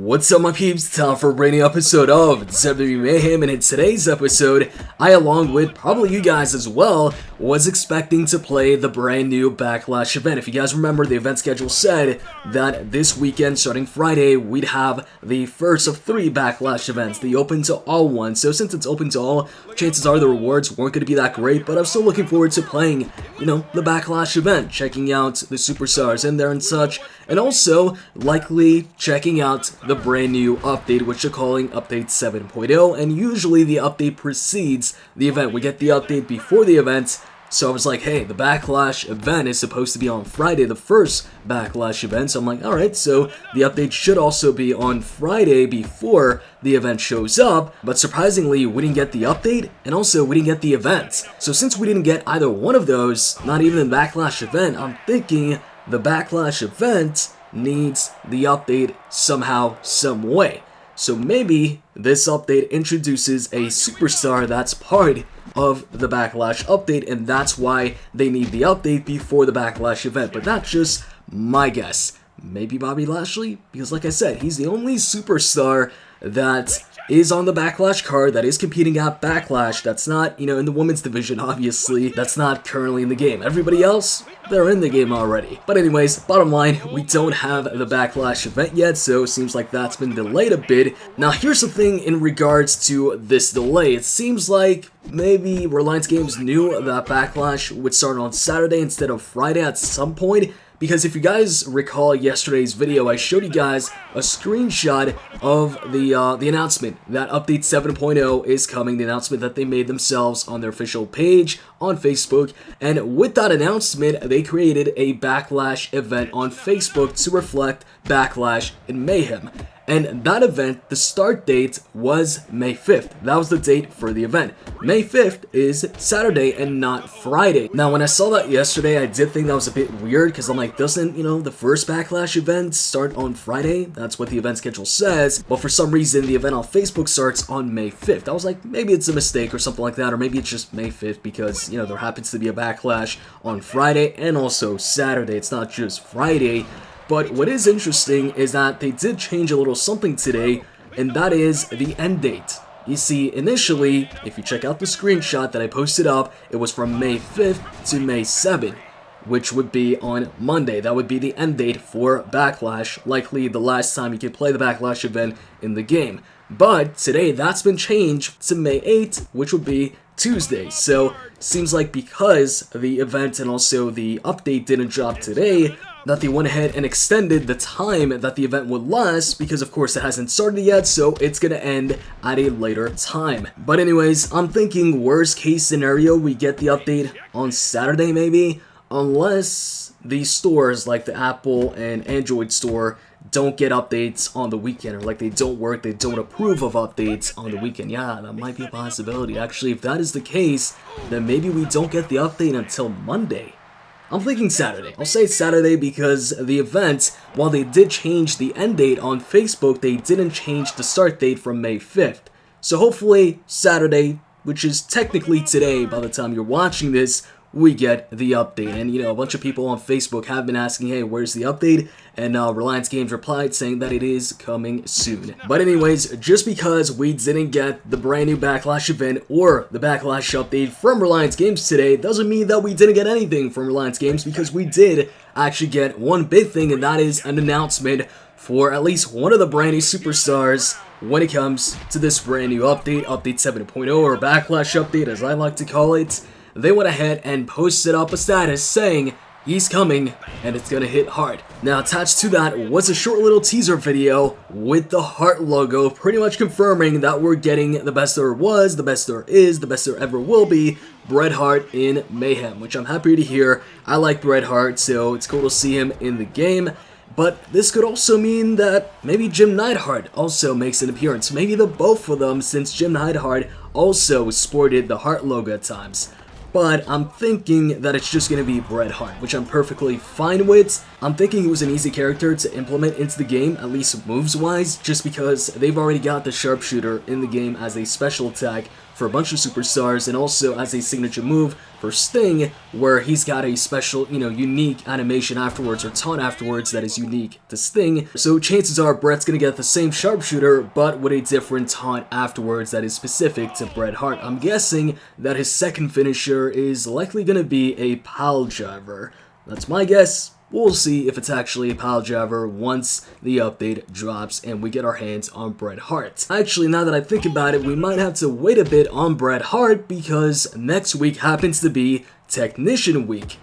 What's up, my peeps? Time for a brand new episode of WWE Mayhem, and in today's episode, I, along with probably you guys as well, was expecting to play the brand new Backlash event. If you guys remember, the event schedule said that this weekend, starting Friday, we'd have the first of 3 Backlash events, the open to all one. So since it's open to all, chances are the rewards weren't going to be that great, but I'm still looking forward to playing, the Backlash event, checking out the superstars in there and such, and also likely checking out the brand new update, which they're calling Update 7.0, and usually the update precedes the event. We get the update before the event, so I was like, hey, the Backlash event is supposed to be on Friday, the first Backlash event, so I'm like, alright, so the update should also be on Friday before the event shows up, but surprisingly, we didn't get the update, and also we didn't get the event. So since we didn't get either one of those, not even the Backlash event, I'm thinking the Backlash event needs the update somehow, some way. So maybe this update introduces a superstar that's part of the Backlash update, and that's why they need the update before the Backlash event. But that's just my guess. Maybe Bobby Lashley? Because like I said, he's the only superstar that is on the Backlash card, that is competing at Backlash, that's not, in the women's division, obviously, that's not currently in the game. Everybody else, they're in the game already. But anyways, bottom line, we don't have the Backlash event yet, so it seems like that's been delayed a bit. Now, here's the thing in regards to this delay. It seems like maybe Reliance Games knew that Backlash would start on Saturday instead of Friday at some point, because if you guys recall yesterday's video, I showed you guys a screenshot of the announcement that Update 7.0 is coming, the announcement that they made themselves on their official page on Facebook, and with that announcement, they created a Backlash event on Facebook to reflect Backlash and Mayhem. And that event, the start date was May 5th. That was the date for the event. May 5th is Saturday and not Friday. Now, when I saw that yesterday, I did think that was a bit weird because I'm like, doesn't, the first Backlash event start on Friday? That's what the event schedule says. But for some reason, the event on Facebook starts on May 5th. I was like, maybe it's a mistake or something like that, or maybe it's just May 5th because, there happens to be a Backlash on Friday and also Saturday. It's not just Friday. But what is interesting is that they did change a little something today, and that is the end date. You see, initially, if you check out the screenshot that I posted up, it was from May 5th to May 7th, which would be on Monday. That would be the end date for Backlash, likely the last time you could play the Backlash event in the game. But today, that's been changed to May 8th, which would be Tuesday. So, seems like because the event and also the update didn't drop today, that they went ahead and extended the time that the event would last, because of course it hasn't started yet, so it's gonna end at a later time. But anyways, I'm thinking worst case scenario, we get the update on Saturday maybe, unless these stores like the Apple and Android store don't get updates on the weekend, or like they don't work, they don't approve of updates on the weekend. Yeah, that might be a possibility. Actually, if that is the case, then maybe we don't get the update until Monday. I'm thinking Saturday. I'll say Saturday because the event, while they did change the end date on Facebook, they didn't change the start date from May 5th. So hopefully Saturday, which is technically today by the time you're watching this, we get the update. And a bunch of people on Facebook have been asking, hey, where's the update? And Reliance Games replied saying that it is coming soon. But anyways, just because we didn't get the brand new Backlash event or the Backlash update from Reliance Games today doesn't mean that we didn't get anything from Reliance Games, because we did actually get one big thing, and that is an announcement for at least one of the brand new superstars when it comes to this brand new update, Update 7.0, or Backlash update as I like to call it. They went ahead and posted up a status saying he's coming and it's gonna hit hard. Now, attached to that was a short little teaser video with the heart logo, pretty much confirming that we're getting the best there was, the best there is, the best there ever will be, Bret Hart in Mayhem, which I'm happy to hear. I like Bret Hart, so it's cool to see him in the game. But this could also mean that maybe Jim Neidhart also makes an appearance. Maybe the both of them, since Jim Neidhart also sported the heart logo at times. But I'm thinking that it's just going to be Bret Hart, which I'm perfectly fine with. I'm thinking it was an easy character to implement into the game, at least moves-wise, just because they've already got the sharpshooter in the game as a special attack for a bunch of superstars, and also as a signature move for Sting, where he's got a special, unique animation afterwards, or taunt afterwards, that is unique to Sting. So chances are Bret's gonna get the same sharpshooter, but with a different taunt afterwards that is specific to Bret Hart. I'm guessing that his second finisher is likely gonna be a pile driver. That's my guess. We'll see if it's actually a pile driver once the update drops and we get our hands on Bret Hart. Actually, now that I think about it, we might have to wait a bit on Bret Hart because next week happens to be Technician Week.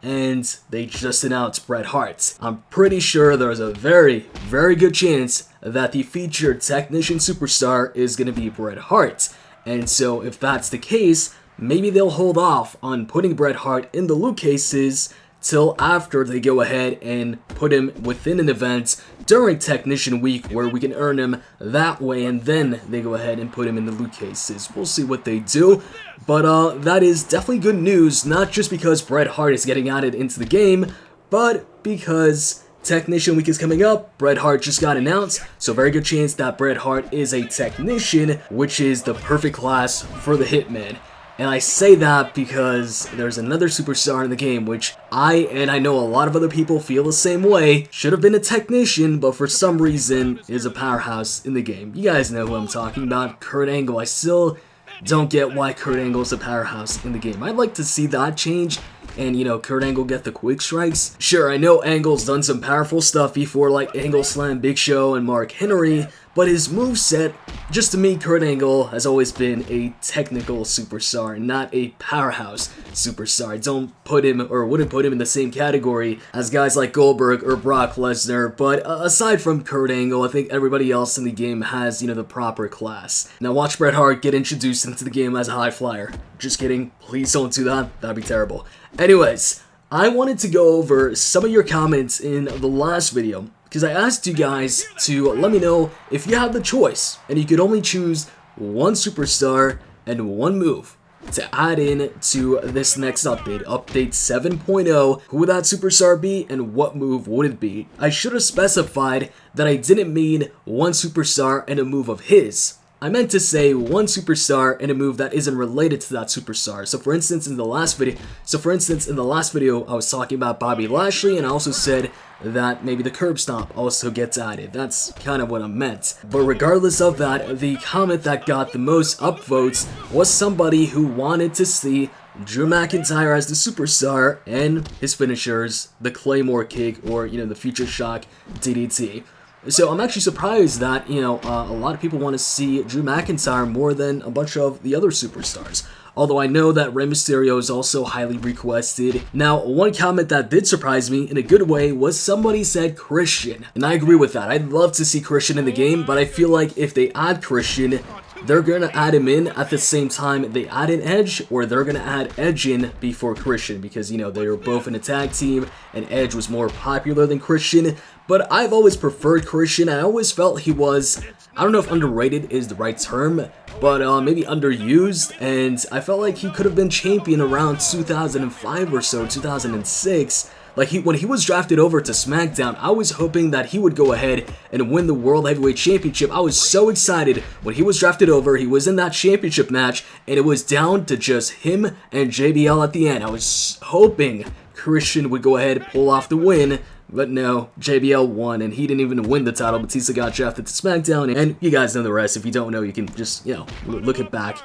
And they just announced Bret Hart. I'm pretty sure there's a very, very good chance that the featured Technician Superstar is going to be Bret Hart. And so if that's the case, maybe they'll hold off on putting Bret Hart in the loot cases till after they go ahead and put him within an event during Technician Week where we can earn him that way, and then they go ahead and put him in the loot cases. We'll see what they do, but that is definitely good news, not just because Bret Hart is getting added into the game, but because Technician Week is coming up. Bret Hart just got announced, so very good chance that Bret Hart is a Technician, which is the perfect class for the Hitman. And I say that because there's another superstar in the game, which I know a lot of other people feel the same way, should have been a Technician, but for some reason is a powerhouse in the game. You guys know who I'm talking about, Kurt Angle. I still don't get why Kurt Angle is a powerhouse in the game. I'd like to see that change, and Kurt Angle get the quick strikes. Sure, I know Angle's done some powerful stuff before, like Angle Slam Big Show and Mark Henry, but his moveset, just to me, Kurt Angle has always been a technical superstar, not a powerhouse superstar. I don't put him, or wouldn't put him in the same category as guys like Goldberg or Brock Lesnar, but aside from Kurt Angle, I think everybody else in the game has, the proper class. Now watch Bret Hart get introduced into the game as a high flyer. Just kidding, please don't do that, that'd be terrible. Anyways, I wanted to go over some of your comments in the last video, because I asked you guys to let me know if you had the choice and you could only choose one superstar and one move to add in to this next update, update 7.0, who would that superstar be and what move would it be? I should have specified that I didn't mean one superstar and a move of his. I meant to say one superstar and a move that isn't related to that superstar. So for instance, in the last video, I was talking about Bobby Lashley, and I also said that maybe the curb stomp also gets added. That's kind of what I meant. But regardless of that, the comment that got the most upvotes was somebody who wanted to see Drew McIntyre as the superstar and his finishers, the Claymore kick, or the Future Shock DDT. So I'm actually surprised that, a lot of people want to see Drew McIntyre more than a bunch of the other superstars. Although I know that Rey Mysterio is also highly requested. Now, one comment that did surprise me in a good way was somebody said Christian. And I agree with that. I'd love to see Christian in the game, but I feel like if they add Christian, they're going to add him in at the same time they add in Edge, or they're going to add Edge in before Christian, because, they were both in a tag team, and Edge was more popular than Christian. But I've always preferred Christian. I always felt he was, I don't know if underrated is the right term, but maybe underused, and I felt like he could have been champion around 2005 or so, 2006. Like, when he was drafted over to SmackDown, I was hoping that he would go ahead and win the World Heavyweight Championship. I was so excited when he was drafted over, he was in that championship match, and it was down to just him and JBL at the end. I was hoping Christian would go ahead and pull off the win, but no, JBL won, and he didn't even win the title. Batista got drafted to SmackDown, and you guys know the rest. If you don't know, you can just, look it back.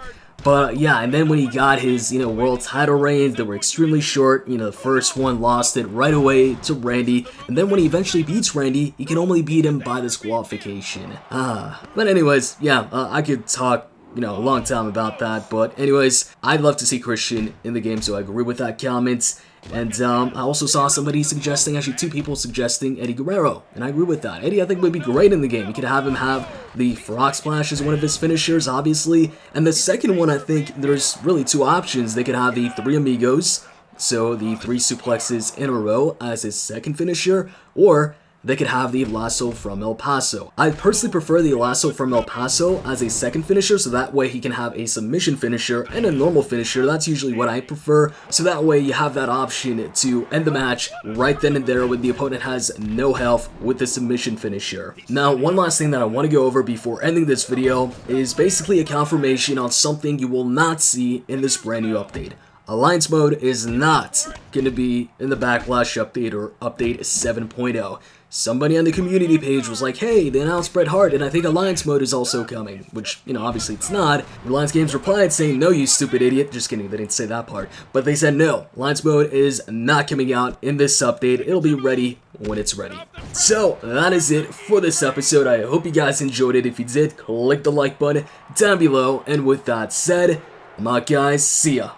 But yeah, and then when he got his, world title reigns, they were extremely short. The first one lost it right away to Randy, and then when he eventually beats Randy, he can only beat him by disqualification. But anyways, yeah, I could talk a long time about that, but anyways, I'd love to see Christian in the game, so I agree with that comment. And I also saw somebody suggesting, actually two people suggesting Eddie Guerrero, and I agree with that. Eddie, I think, would be great in the game. You could have him have the Frog Splash as one of his finishers, obviously, and the second one, I think there's really two options. They could have the Three Amigos, so the 3 suplexes in a row as his second finisher, or they could have the lasso from El Paso. I personally prefer the lasso from El Paso as a second finisher, so that way he can have a submission finisher and a normal finisher. That's usually what I prefer, so that way you have that option to end the match right then and there when the opponent has no health with the submission finisher. Now, one last thing that I want to go over before ending this video is basically a confirmation on something you will not see in this brand new update. Alliance mode is not going to be in the Backlash update or update 7.0. Somebody on the community page was like, hey, they announced Bret Hart and I think Alliance mode is also coming, which, you know, obviously it's not. Reliance Games replied saying, no, you stupid idiot. Just kidding, they didn't say that part. But they said, no, Alliance mode is not coming out in this update. It'll be ready when it's ready. So, that is it for this episode. I hope you guys enjoyed it. If you did, click the like button down below. And with that said, I'm out, guys. See ya.